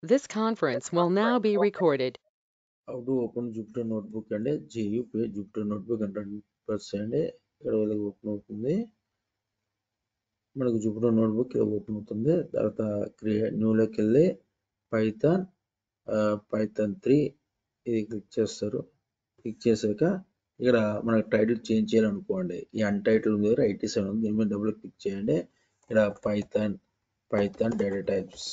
This conference will now be recorded. How to open Jupyter Notebook and GU page Jupyter Notebook and press చేయండి. ఇక్కడ వాళ్ళకి open అవుతుంది. మనకు Jupyter Notebook ఇక్కడ open అవుతుంది. తర్వాత న్యూలోకి వెళ్ళి పైథాన్ 3 ఇది క్లిక్ చేస్తారు. క్లిక్ చేశాక ఇక్కడ మనకు టైటిల్ చేంజ్ చేయాలనుకోండి. ఈ అన్టైటిల్ ఉంది 87 ఉంది. దీని మీద డబుల్ క్లిక్ చేయండి. ఇక్కడ Python data types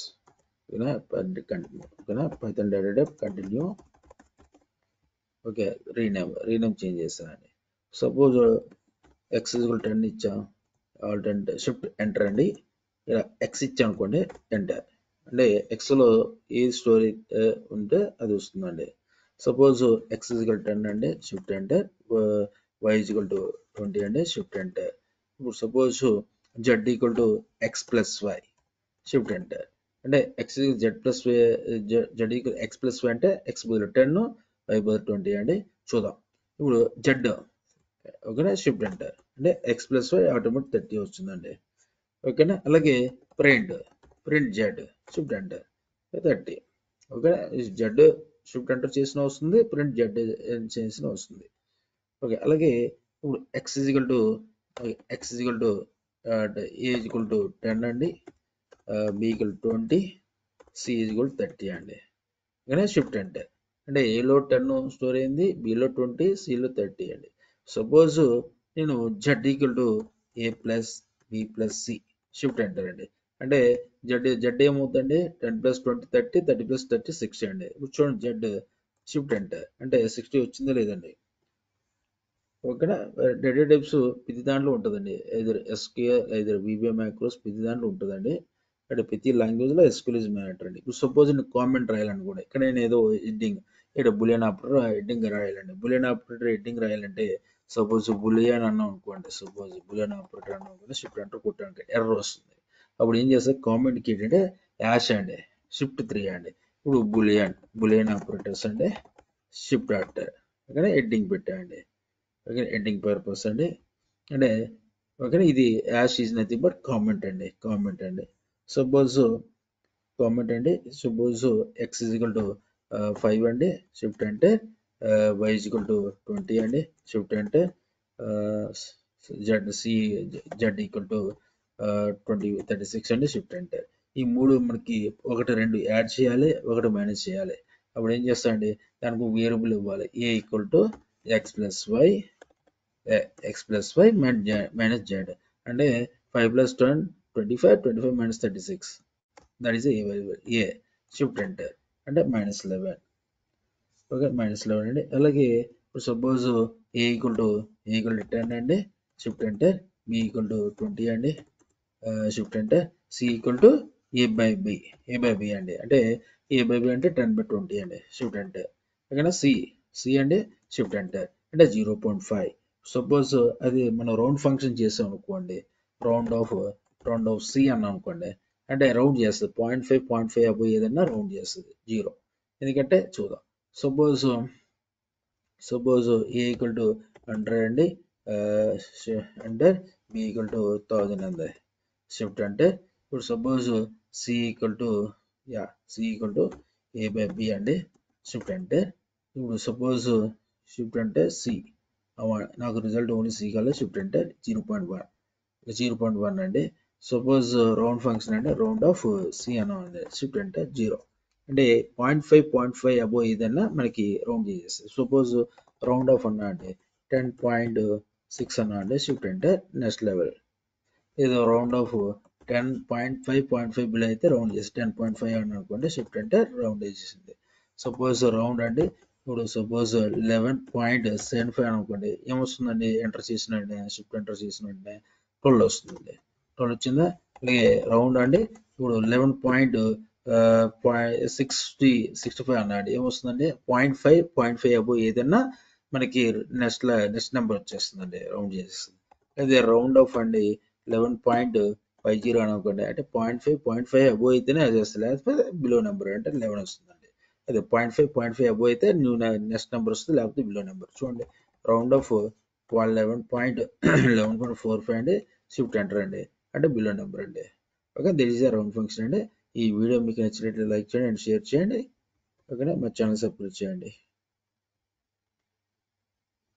continue Python data type continue. Okay, rename change చేస్తానండి. సపోజ్ ఎక్స్ 10 ఇచ్చాం. ఆల్ట్ అంటే షిఫ్ట్ ఎంటర్ అండి. ఇలా ఎక్స్ ఇచ్చాం అనుకోండి, ఎంటర్ అంటే ఎక్స్లో ఏ స్టోరీ ఉంటే అది వస్తుందండి. సపోజ్ ఎక్స్ 10 అండి, షిఫ్ట్ ఎంటర్. వై 20 అండి, షిఫ్ట్ ఎంటర్. ఇప్పుడు suppose Z X plus Y, shift enter. అంటే X Z plus Y, Z X plus Y అంటే ఎక్స్ బదులు 10, వై బదులు 20 అండి. చూద్దాం. ఇప్పుడు జెడ్ ఓకేనా, షిఫ్ట్ ఎంటర్ అంటే ఎక్స్ ప్లస్ వై ఆటోమేటిక్ 30 వస్తుందండి. ఓకేనా. అలాగే ప్రింట్ జెడ్ షిఫ్ట్ ఎంటర్ 30. ఓకేనా. జెడ్ షిఫ్ట్ ఎంటర్ చేసిన వస్తుంది, ప్రింట్ జెడ్ చేసిన వస్తుంది. ఓకే. అలాగే ఇప్పుడు ఎక్స్ ఏ 10 అండి, బి 20, సి 30 అండి. ఓకేనా, షిఫ్ట్ ఎంటర్ అంటే ఏలో 10 స్టోర్ అయింది, బిలో 20, సిలో 30 అండి. సపోజ్ నేను Z A plus B plus C, shift enter అండి. అంటే జెడ్ ఏమవుతుందండి, 10 ప్లస్ 20 30, 30 ప్లస్ 30 60 అండి. ఇప్పుడు చూడండి జెడ్ షిఫ్ట్ ఎంటర్ అంటే 60 వచ్చిందో లేదండి. ఓకేనా. డేటా టైప్స్ ప్రతి దాంట్లో ఉంటుందండి. ఐదర్ ఎస్క్యూఎల్ ఐదర్ విబిఐ మ్యాక్రోస్ ప్రతి దాంట్లో ఉంటుందండి. అంటే ప్రతి లాంగ్వేజ్లో ఎస్క్యూఎల్ ఇస్ మ్యాటర్ అండి. ఇప్పుడు సపోజ్ నేను కామెంట్ రాయాలనుకోండి, ఇక్కడ నేను ఏదో హెడ్డింగ్, ఇక్కడ బులియన్ ఆపరేటర్ హెడ్డింగ్ రాయాలండి. బులియన్ ఆపరేటర్ హెడ్డింగ్ రాయాలంటే సపోజ్ బులియన్ అన్నాం అనుకోండి, సపోజ్ బులియన్ ఆపరేటర్ అన్నాం అనుకోండి, షిఫ్ట్ ఎంటర్ కొట్టానికి ఎర్రర్ వస్తుంది. అప్పుడు ఏం చేస్తే కామెంట్కి ఏంటంటే యాష్ అండి, షిఫ్ట్ 3 అండి. ఇప్పుడు బులియన్ ఆపరేటర్స్ అంటే షిఫ్ట్ ఆటర్, ఓకే హెడ్డింగ్ పెట్టండి. ఓకే, ఎండింగ్ పర్పస్ అండి. అంటే ఓకే, ఇది hash is nothing but comment అండి. సపోజ్ కామెంట్ అండి. సపోజ్ ఎక్స్ 5 అండి, షిఫ్ట్ అంటే వై 20 అండి, షిఫ్ట్ అంటే జెడ్ 36 అండి, షిఫ్ట్ అంటే ఈ మూడు మనకి ఒకటి 2 యాడ్ చేయాలి, ఒకటి మైనస్ చేయాలి. అప్పుడు ఏం చేస్తామండి, దానికి వేరియబుల్ ఇవ్వాలి. A X plus Y minus Z అంటే 5 plus 10 25 minus 36, that is A variable. A shift enter అంటే -11. ఓకే, -11 అండి. అలాగే ఇప్పుడు సపోజ్ ఏ 10 అండి, షిఫ్ట్ ఎంటర్. బి 20 అండి, shift enter. C A by B అండి. అంటే ఏ బై బి అంటే 10/20 అండి, షిఫ్ట్ ఎంటర్. ఓకేనా. సి అండి, షిఫ్ట్ ఎంటర్ అంటే 0.5. సపోజ్ అది మనం రౌండ్ ఫంక్షన్ చేసాం అనుకోండి, రౌండ్ ఆఫ్ సి అన్నాం అనుకోండి, అంటే రౌండ్ చేస్తుంది. 0.5 అబో ఏదన్నా రౌండ్ చేస్తుంది 0. ఎందుకంటే చూద్దాం. సపోజ్ ఏ 100 అండి, అండర్ బి 1000 అండి, షిఫ్ట్ అంటే. ఇప్పుడు suppose C A by B అండి, షిఫ్ట్ అంటే. ఇప్పుడు సపోజ్ షిఫ్ట్ అంటే సి, నాకు రిజల్ట్ ఓన్లీ సి కాలేదు, షిఫ్ట్ అంటే 0.1 అండి. సపోజ్ రౌండ్ ఫంక్షన్ అంటే రౌండ్ ఆఫ్ సి అన్నాం అండి, షిఫ్ట్ అంటే 0. అంటే 0.5 అబో ఏదన్నా మనకి రౌండ్ చేసేస్తుంది. సపోజ్ రౌండ్ ఆఫ్ అన్నా అంటే 10.6 అన్నా అంటే, షిఫ్ట్ అంటే నెక్స్ట్ లెవెల్. ఏదో రౌండ్ ఆఫ్ 10.5 బిలో అయితే రౌండ్ చేసి 10.5 అని అనుకోండి, షిఫ్ట్ అంటే రౌండ్ చేసేసింది. సపోజ్ రౌండ్ అండి. ఇప్పుడు సపోజ్ 11.75 అనుకోండి, ఏమొస్తుందండి, ఎంటర్ చేసిన వెంటనే షిఫ్ట్ ఎంటర్ చేసిన వెంటనే 12 వస్తుంది. 12 వచ్చిందా. అలాగే రౌండ్ అండి. ఇప్పుడు 11.65 అన్నాడు, ఏమొస్తుందండి, 0.5 అబో ఏదన్నా మనకి నెక్స్ట్ నెంబర్ వచ్చేస్తుందండి, రౌండ్ చేసేస్తుంది. అదే రౌండ్ ఆఫ్ అండి 11.50 అని అనుకోండి, అంటే 0.5 అబో అయితేనే అది వస్తుంది, లేకపోతే బిలో నెంబర్ అంటే 11 వస్తుందండి. అదే 0.5 అబో అయితే నెక్స్ట్ నెంబర్ వస్తుంది, లేకపోతే బిలో నెంబర్. చూడండి, రౌండ్ ఆఫ్ 11.45 అండి, షిఫ్ట్ ఎంటర్ అండి అంటే బిలో నెంబర్ అండి. Okay, this is a round function అండి. ఈ వీడియో మీకు నచ్చినట్లయితే లైక్ చేయండి అండ్ షేర్ చేయండి. ఓకేనా, మా ఛానల్ సబ్స్క్రైబ్ చేయండి.